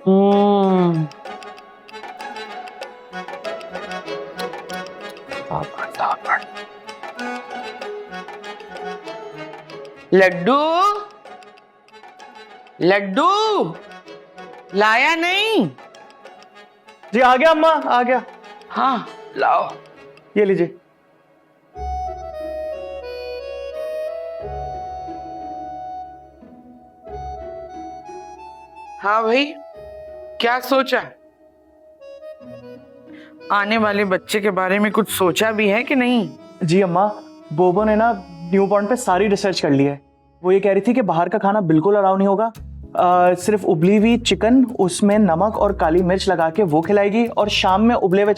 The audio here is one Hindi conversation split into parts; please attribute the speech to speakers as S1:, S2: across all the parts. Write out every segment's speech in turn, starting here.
S1: हम्म। लड्डू, लड्डू लाया नहीं?
S2: जी आ गया अम्मा, आ गया।
S1: हाँ लाओ।
S2: ये लीजिए।
S1: हाँ भाई, क्या सोचा? आने वाले बच्चे के बारे में कुछ सोचा भी है कि नहीं?
S2: जी अम्मा, बोबो ने ना न्यू बॉर्न पे सारी रिसर्च कर ली है। वो ये कह रही थी कि बाहर का खाना बिल्कुल अलाउ नहीं होगा। सिर्फ उबली हुई चिकन, उसमें नमक और काली मिर्च लगा के वो खिलाएगी, और शाम में उबले हुए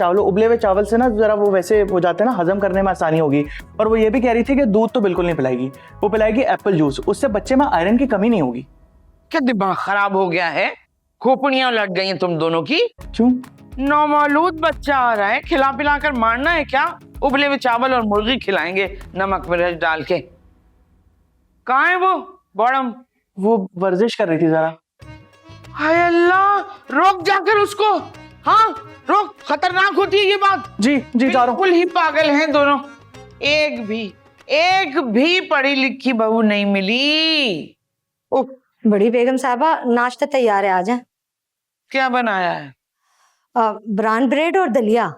S2: चावल से ना जरा वो वैसे हो जाते हैं ना, हजम करने में आसानी होगी। और वो ये भी कह रही थी कि दूध तो बिल्कुल नहीं पिलाएगी, वो पिलाएगी एप्पल जूस, उससे बच्चे में आयरन की कमी नहीं होगी।
S1: क्या दिमाग खराब हो गया है? खोपड़ियां लग गई हैं तुम दोनों की।
S2: क्यों?
S1: नौमौलूद बच्चा आ रहा है, खिला पिला कर मारना है क्या? उबले हुए चावल और मुर्गी खिलाएंगे नमक मिर्च डाल के। कहाँ है वो बॉडम?
S2: वो वर्जिश कर रही थी जरा।
S1: हाय अल्लाह, रोक जाकर उसको। हाँ रोक, खतरनाक होती है ये बात।
S2: जी जी जा रहा हूँ।
S1: बिल्कुल ही पागल हैं दोनों। एक भी पढ़ी लिखी बहू नहीं मिली। उफ,
S3: बड़ी बेगम साहबा, नाश्ता तैयार है, आ जाए।
S1: क्या बनाया है?
S3: ब्राउन ब्रेड और दलिया।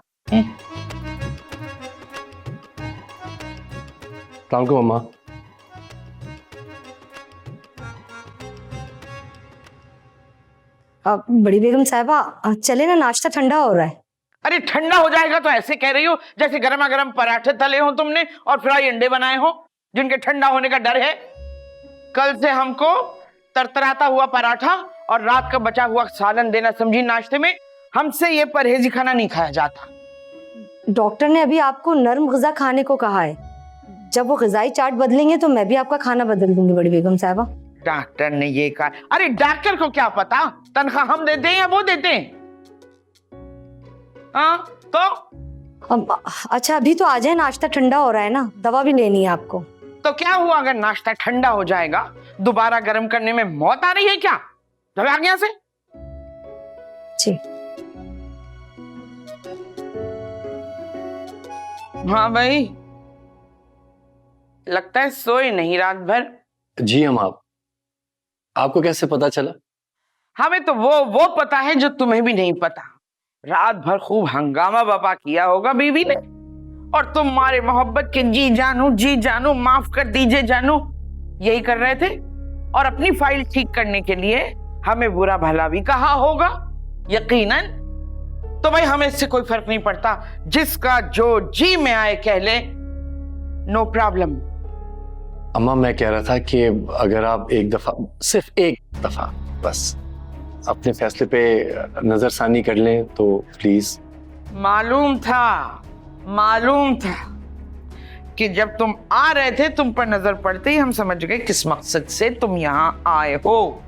S4: को मम्मा।
S3: बड़ी बेगम साहबा, चले ना, नाश्ता ठंडा हो रहा है।
S1: अरे ठंडा हो जाएगा तो ऐसे कह रही हो जैसे गर्मा गर्म पराठे तले हो तुमने और फ्राई अंडे बनाए हो जिनके ठंडा होने का डर है। कल से हमको तरतराता हुआ पराठा और रात का बचा हुआ सालन देना, समझी? नाश्ते में हमसे ये परहेजी खाना नहीं खाया जाता।
S3: डॉक्टर ने अभी आपको नर्म ग़िज़ा खाने को कहा है। जब वो ग़िज़ाई चार्ट बदलेंगे तो मैं भी आपका खाना बदल दूंगी बड़ी बेगम साहबा।
S1: डॉक्टर ने ये कहा? अरे डॉक्टर को क्या पता, तनख्वाह हम देते हैं या वो देते हैं? हाँ तो
S3: अच्छा अभी तो आ जाए, नाश्ता ठंडा हो रहा है ना, दवा भी लेनी है आपको।
S1: तो क्या हुआ अगर नाश्ता ठंडा हो जाएगा? दोबारा गर्म करने में मौत आ रही है क्या? चलो आगे यहाँ से।
S3: जी
S1: हाँ भाई, लगता है सोए नहीं रात भर।
S4: जी हम आपको कैसे पता चला?
S1: हमें तो वो पता है जो तुम्हें भी नहीं पता। रात भर खूब हंगामा बपा किया होगा बीवी ने, और तुम्हारे मोहब्बत के जी जानू माफ कर दीजिए जानू यही कर रहे थे, और अपनी फाइल ठीक करने के लिए हमें बुरा भला भी कहा होगा यकीनन। तो भाई हमें इससे कोई फर्क नहीं पड़ता, जिसका जो जी में आए कह ले, नो प्रॉब्लम।
S4: अम्मा मैं कह रहा था कि अगर आप एक दफा, सिर्फ एक दफा बस अपने फैसले पे नजरसानी कर लें तो प्लीज।
S1: मालूम था कि जब तुम आ रहे थे तुम पर नजर पड़ते ही हम समझ गए किस मकसद से तुम यहाँ आए हो।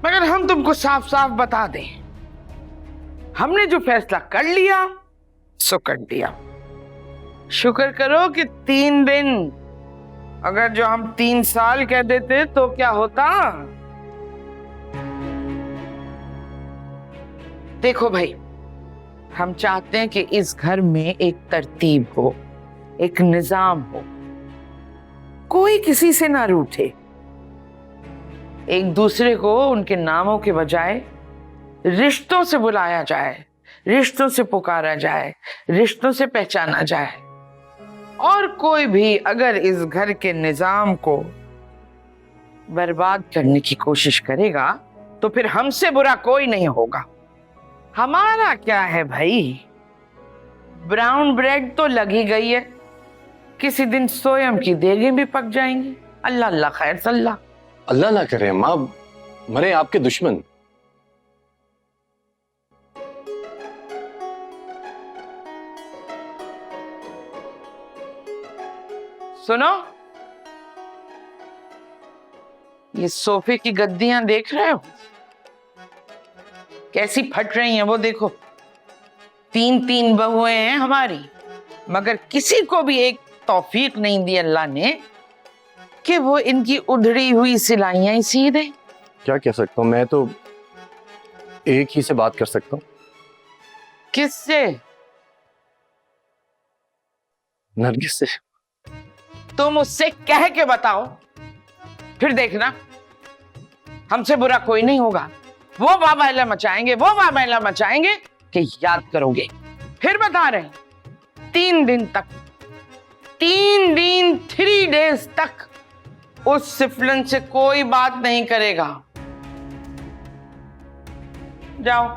S1: मगर हम तुमको साफ साफ बता दें, हमने जो फैसला कर लिया सो कर दिया। शुक्र करो कि 3 दिन, अगर जो हम 3 साल कह देते तो क्या होता? देखो भाई, हम चाहते हैं कि इस घर में एक तरतीब हो, एक निजाम हो, कोई किसी से ना रूठे, एक दूसरे को उनके नामों के बजाय रिश्तों से बुलाया जाए, रिश्तों से पुकारा जाए, रिश्तों से पहचाना जाए। और कोई भी अगर इस घर के निजाम को बर्बाद करने की कोशिश करेगा तो फिर हमसे बुरा कोई नहीं होगा। हमारा क्या है भाई, ब्राउन ब्रेड तो लगी गई है, किसी दिन सोयम की देगें भी पक जाएंगी। अल्लाह अल्लाह खैर सल्ला।
S4: अल्लाह ना करे अम्मा, मरे आपके दुश्मन।
S1: सुनो, ये सोफे की गद्दियां देख रहे हो कैसी फट रही हैं? वो देखो, 3 बहुएं हैं हमारी, मगर किसी को भी एक तौफीक नहीं दी अल्लाह ने कि वो इनकी उधड़ी हुई सिलाइयां ही सी दे।
S4: क्या कह सकता हूँ, मैं तो एक ही से बात कर सकता हूँ?
S1: किससे?
S4: नरगिस से।
S1: तुम उससे कह के बताओ, फिर देखना हमसे बुरा कोई नहीं होगा। वो वावैला मचाएंगे, वो वावैला मचाएंगे कि याद करोगे। फिर बता रहे हैं, 3 दिन तक, 3 दिन 3 डेज तक उस सिफलन से कोई बात नहीं करेगा। जाओ।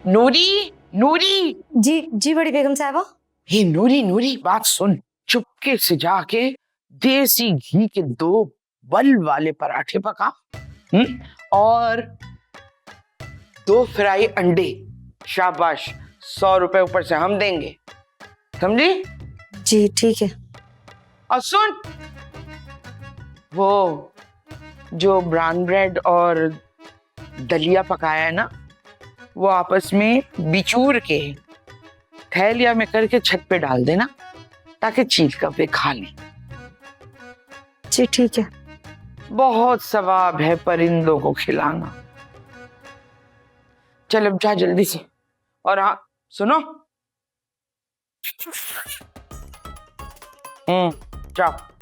S1: नूरी, नूरी,
S3: जी जी बड़ी बेगम साहबा।
S1: हे नूरी, नूरी, बात सुन। चुपके से जाके देसी घी के 2 बल वाले पराठे पका, और 2 फ्राई अंडे। शाबाश, 100 रुपए ऊपर से हम देंगे, समझी?
S3: जी ठीक है।
S1: और सुन, वो जो ब्राउन ब्रेड और दलिया पकाया है ना, वो आपस में बिचूर के थैलिया में करके छत पे डाल देना, ताकि चील कपड़े खा लें।
S3: जी ठीक है।
S1: बहुत सवाब है परिंदों को खिलाना। चल अब जा जल्दी से। और हाँ सुनो, जाओ।